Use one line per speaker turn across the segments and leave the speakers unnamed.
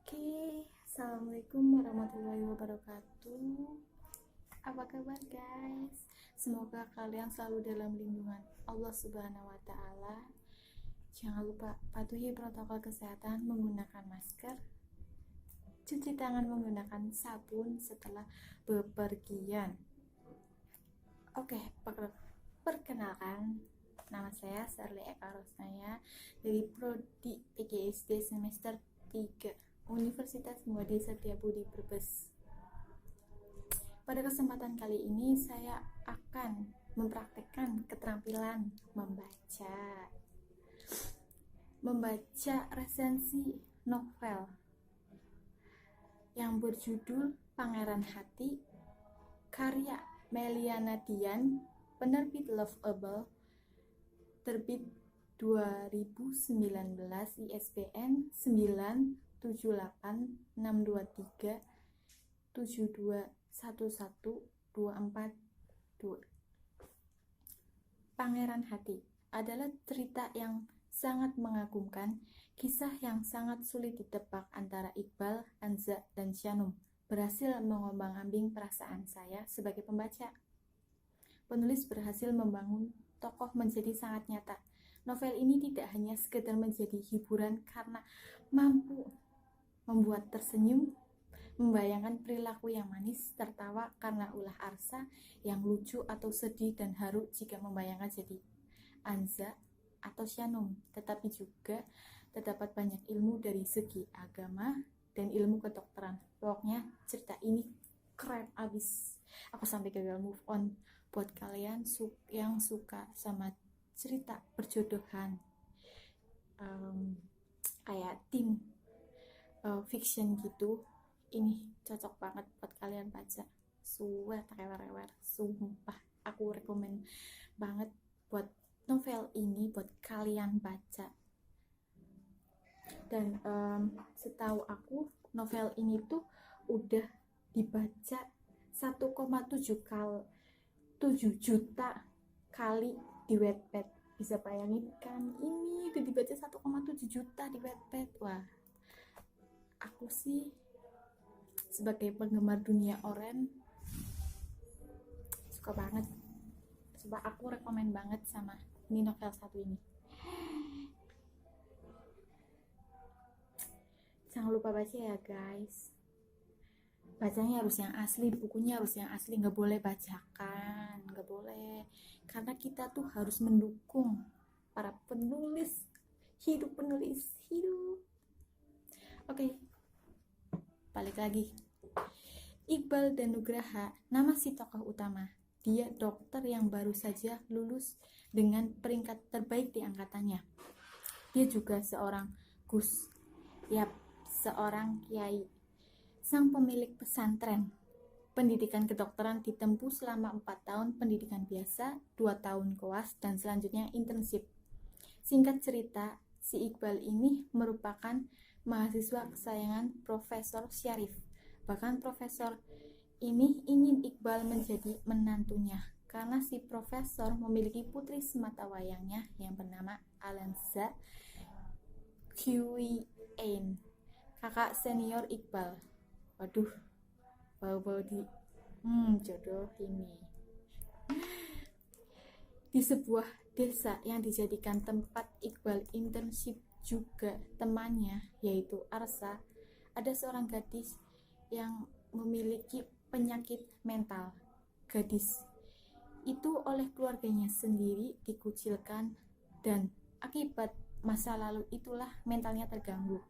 Oke, assalamualaikum warahmatullahi wabarakatuh. Apa kabar guys? Semoga kalian selalu dalam lindungan Allah Subhanahu wa Ta'ala. Jangan lupa patuhi protokol kesehatan, menggunakan masker, cuci tangan menggunakan sabun setelah bepergian. Oke, perkenalkan, nama saya Sherly Eka Rosnaya dari Prodi PGSD semester 3 Universitas Muadi Setiabudi Brebes. Pada kesempatan kali ini saya akan mempraktikkan keterampilan membaca resensi novel yang berjudul Pangeran Hati, karya Meliana Dian, penerbit Loveable, terbit 2019, ISBN 9786237211242. Pangeran Hati adalah cerita yang sangat mengagumkan, kisah yang sangat sulit ditebak antara Iqbal, Anza, dan Syanum berhasil mengombang-ambing perasaan saya sebagai pembaca. Penulis berhasil membangun tokoh menjadi sangat nyata. Novel ini tidak hanya sekedar menjadi hiburan karena mampu membuat tersenyum, membayangkan perilaku yang manis, tertawa karena ulah Arsa yang lucu atau sedih dan haru jika membayangkan jadi Anza atau Syanum, tetapi juga terdapat banyak ilmu dari segi agama dan ilmu kedokteran. Pokoknya cerita ini keren abis. Aku sampai gagal move on. Buat kalian yang suka sama cerita perjodohan, kayak tim fiction gitu, ini cocok banget buat kalian baca. Suwe terewer-ewer, sumpah aku rekomen banget buat novel ini buat kalian baca. Dan setahu aku novel ini tuh udah dibaca 1,7 juta kali di Wattpad. Bisa bayangin kan, ini udah dibaca 1,7 juta di Wattpad. Wah, aku sih sebagai penggemar dunia oren suka banget. Coba aku rekomen banget sama ini novel satu ini. Jangan lupa baca ya guys. Bacanya harus yang asli, bukunya harus yang asli, nggak boleh bajakan, nggak boleh. Karena kita tuh harus mendukung para penulis hidup. Oke, balik lagi. Iqbal dan Nugraha, nama si tokoh utama. Dia dokter yang baru saja lulus dengan peringkat terbaik di angkatannya. Dia juga seorang gus, seorang kiai, sang pemilik pesantren. Pendidikan kedokteran ditempuh selama 4 tahun pendidikan biasa, 2 tahun koas, dan selanjutnya internship. Singkat cerita, si Iqbal ini merupakan mahasiswa kesayangan Profesor Syarif. Bahkan Profesor ini ingin Iqbal menjadi menantunya karena si profesor memiliki putri semata wayangnya yang bernama Alanza Qian, kakak senior Iqbal. Waduh, bau-bau di jodoh ini. Di sebuah desa yang dijadikan tempat Iqbal internship juga temannya, yaitu Arsa, ada seorang gadis yang memiliki penyakit mental. Gadis itu oleh keluarganya sendiri dikucilkan dan akibat masa lalu itulah mentalnya terganggu.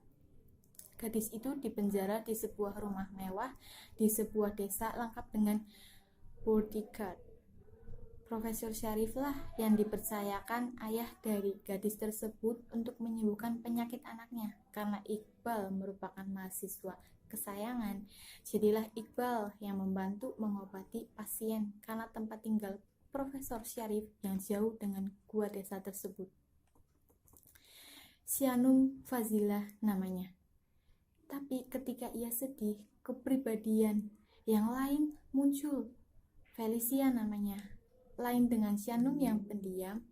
Gadis itu dipenjara di sebuah rumah mewah di sebuah desa lengkap dengan bodyguard. Profesor Syarif lah yang dipercayakan ayah dari gadis tersebut untuk menyembuhkan penyakit anaknya. Karena Iqbal merupakan mahasiswa kesayangan, jadilah Iqbal yang membantu mengobati pasien karena tempat tinggal Profesor Syarif yang jauh dengan gua desa tersebut. Syanum Fazilah namanya. Tapi ketika ia sedih, kepribadian yang lain muncul. Felicia namanya. Lain dengan Syanum yang pendiam,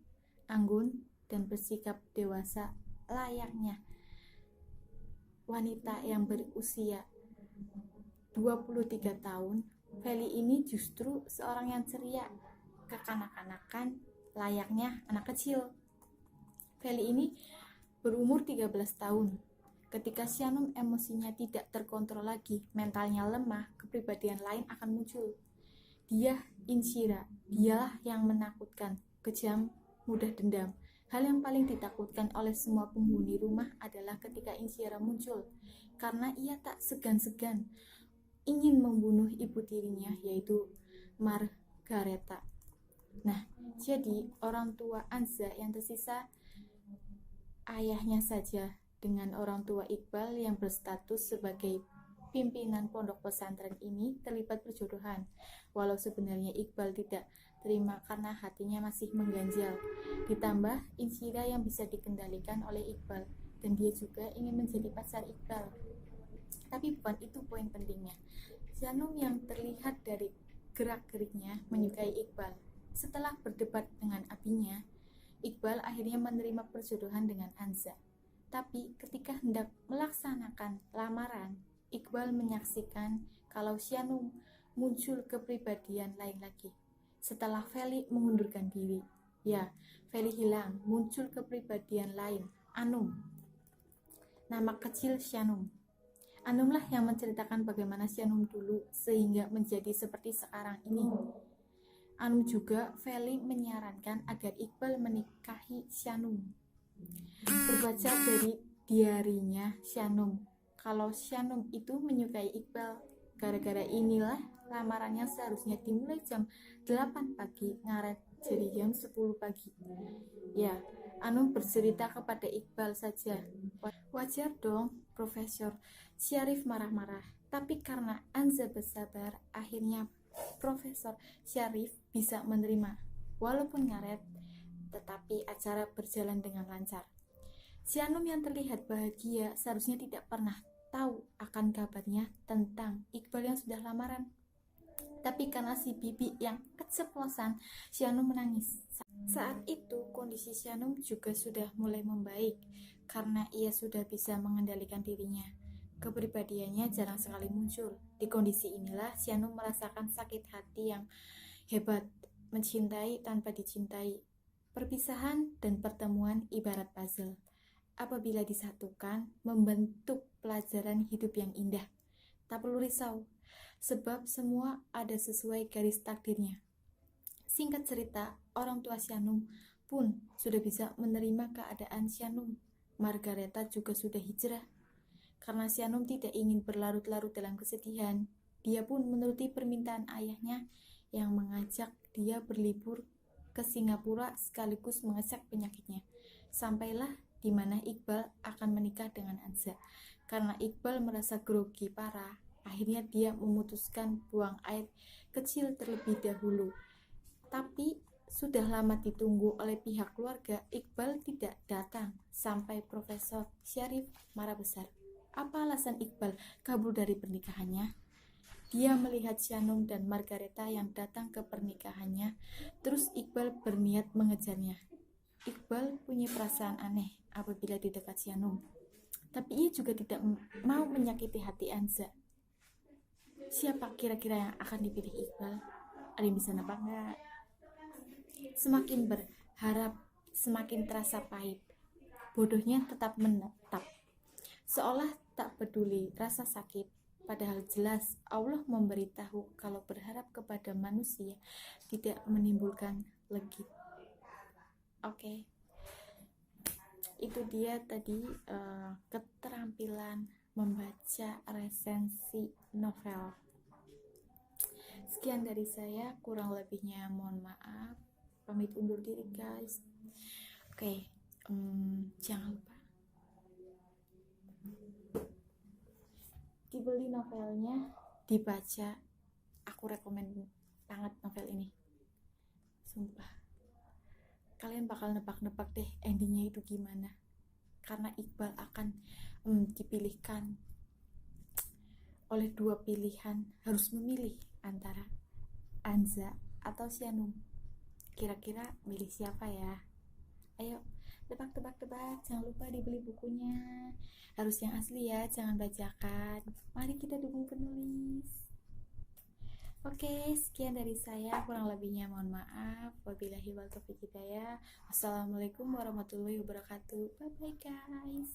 anggun, dan bersikap dewasa layaknya wanita yang berusia 23 tahun, Feli ini justru seorang yang ceria, kekanak-kanakan, layaknya anak kecil. Feli ini berumur 13 tahun. Ketika Shanum emosinya tidak terkontrol lagi, mentalnya lemah, kepribadian lain akan muncul. Dia Inshira, dialah yang menakutkan, kejam, mudah dendam. Hal yang paling ditakutkan oleh semua penghuni rumah adalah ketika Inshira muncul, karena ia tak segan-segan ingin membunuh ibu tirinya, yaitu Margareta. Nah, jadi orang tua Anza yang tersisa ayahnya saja dengan orang tua Iqbal yang berstatus sebagai pimpinan pondok pesantren ini terlibat perjodohan. Walau sebenarnya Iqbal tidak terima karena hatinya masih mengganjal. Ditambah Inshira yang bisa dikendalikan oleh Iqbal, dan dia juga ingin menjadi pacar Iqbal. Tapi bukan itu poin pentingnya. Shanum yang terlihat dari gerak-geriknya menyukai Iqbal. Setelah berdebat dengan abinya, Iqbal akhirnya menerima perjodohan dengan Anza. Tapi ketika hendak melaksanakan lamaran, Iqbal menyaksikan kalau Shanum muncul kepribadian lain lagi. Setelah Feli mengundurkan diri, ya, Feli hilang, muncul kepribadian lain, Anum. Nama kecil Shanum. Anumlah yang menceritakan bagaimana Shanum dulu sehingga menjadi seperti sekarang ini. Anum juga Feli menyarankan agar Iqbal menikahi Shanum. Berbaca dari diarinya Shanum, kalau Shanum itu menyukai Iqbal. Gara-gara inilah lamarannya seharusnya dimulai jam 8 pagi, ngaret jadi jam 10 pagi. Ya, Anum bercerita kepada Iqbal saja. Wajar dong, Profesor Syarif marah-marah. Tapi karena Anza bersabar, akhirnya Profesor Syarif bisa menerima. Walaupun ngaret, tetapi acara berjalan dengan lancar. Shanum yang terlihat bahagia seharusnya tidak pernah tahu akan kabarnya tentang Iqbal yang sudah lamaran. Tapi karena si bibi yang keceplosan, Shanum menangis. Saat itu kondisi Shanum juga sudah mulai membaik karena ia sudah bisa mengendalikan dirinya. Kepribadiannya jarang sekali muncul. Di kondisi inilah Shanum merasakan sakit hati yang hebat, mencintai tanpa dicintai. Perpisahan dan pertemuan ibarat puzzle. Apabila disatukan, membentuk pelajaran hidup yang indah. Tak perlu risau, sebab semua ada sesuai garis takdirnya. Singkat cerita, orang tua Shanum pun sudah bisa menerima keadaan Shanum. Margareta juga sudah hijrah. Karena Shanum tidak ingin berlarut-larut dalam kesedihan, dia pun menuruti permintaan ayahnya yang mengajak dia berlibur ke Singapura sekaligus mengecek penyakitnya. Sampailah di mana Iqbal akan menikah dengan Anza. Karena Iqbal merasa grogi parah, akhirnya dia memutuskan buang air kecil terlebih dahulu. Tapi sudah lama ditunggu oleh pihak keluarga, Iqbal tidak datang sampai Profesor Syarif marah besar. Apa alasan Iqbal kabur dari pernikahannya? Dia melihat Shanum dan Margareta yang datang ke pernikahannya, terus Iqbal berniat mengejarnya. Iqbal punya perasaan aneh apabila di dekat Shanum, tapi ia juga tidak mau menyakiti hati Anza. Siapa kira-kira yang akan dipilih Iqbal? Ada yang bisa nebak nggak? Semakin berharap, semakin terasa pahit. Bodohnya tetap menetap, seolah tak peduli rasa sakit. Padahal jelas Allah memberitahu kalau berharap kepada manusia tidak menimbulkan legit. Oke. Itu dia tadi keterampilan membaca resensi novel. Sekian dari saya, kurang lebihnya mohon maaf. Pamit undur diri guys. Oke, jangan lupa dibeli novelnya, dibaca. Aku rekomen banget novel ini, sumpah. Kalian bakal nebak-nebak deh endingnya itu gimana, karena Iqbal akan dipilihkan oleh dua pilihan, harus memilih antara Anza atau Shanum. Kira-kira milih siapa ya? Ayo, tebak-tebak-tebak. Jangan lupa dibeli bukunya. Harus yang asli ya, jangan bajakan. Mari kita dukung penulis. Oke, sekian dari saya. Kurang lebihnya mohon maaf. Wabillahi wal taufiq hidayah. Wassalamualaikum warahmatullahi wabarakatuh. Bye bye guys.